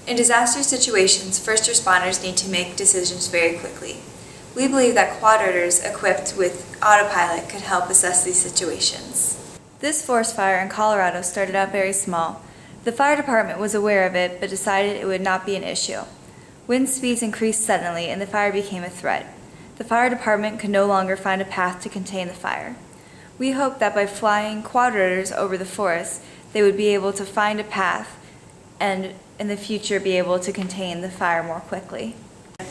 In disaster situations, first responders need to make decisions very quickly. We believe that quad rotors equipped with autopilot could help assess these situations. This forest fire in Colorado started out very small. The fire department was aware of it but decided it would not be an issue. Wind speeds increased suddenly and the fire became a threat. The fire department could no longer find a path to contain the fire. We hope that by flying quad rotors over the forest, they would be able to find a path and in the future be able to contain the fire more quickly.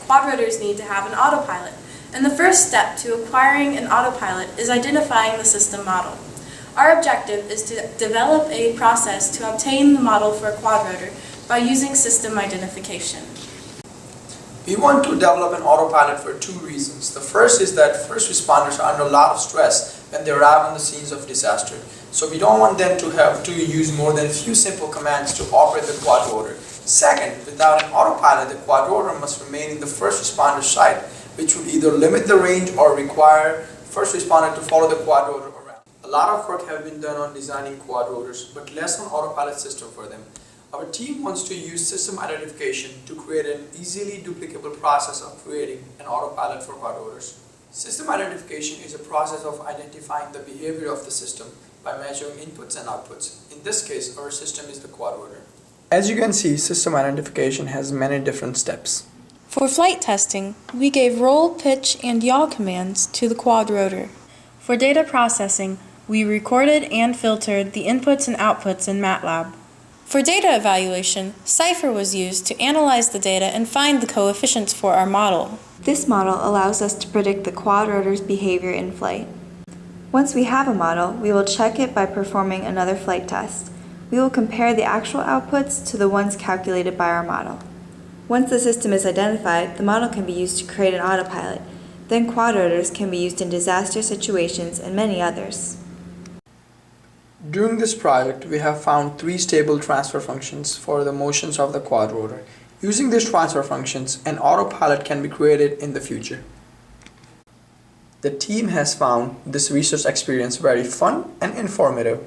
Quad rotors need to have an autopilot, and the first step to acquiring an autopilot is identifying the system model. Our objective is to develop a process to obtain the model for a quad rotor by using system identification. We want to develop an autopilot for two reasons. The first is that first responders are under a lot of stress when they arrive on the scenes of disaster. So we don't want them to have to use more than a few simple commands to operate the quad rotor. Second, without an autopilot, the quad rotor must remain in the first responder site, which would either limit the range or require first responder to follow the quad rotor around. A lot of work has been done on designing quad rotors, but less on autopilot system for them. Our team wants to use system identification to create an easily duplicable process of creating an autopilot for quad rotors. System identification is a process of identifying the behavior of the system by measuring inputs and outputs. In this case, our system is the quad rotor. As you can see, system identification has many different steps. For flight testing, we gave roll, pitch, and yaw commands to the quad rotor. For data processing, we recorded and filtered the inputs and outputs in MATLAB. For data evaluation, Cypher was used to analyze the data and find the coefficients for our model. This model allows us to predict the quad rotor's behavior in flight. Once we have a model, we will check it by performing another flight test. We will compare the actual outputs to the ones calculated by our model. Once the system is identified, the model can be used to create an autopilot. Then quad rotors can be used in disaster situations and many others. During this project, we have found 3 stable transfer functions for the motions of the quad rotor. Using these transfer functions, an autopilot can be created in the future. The team has found this research experience very fun and informative.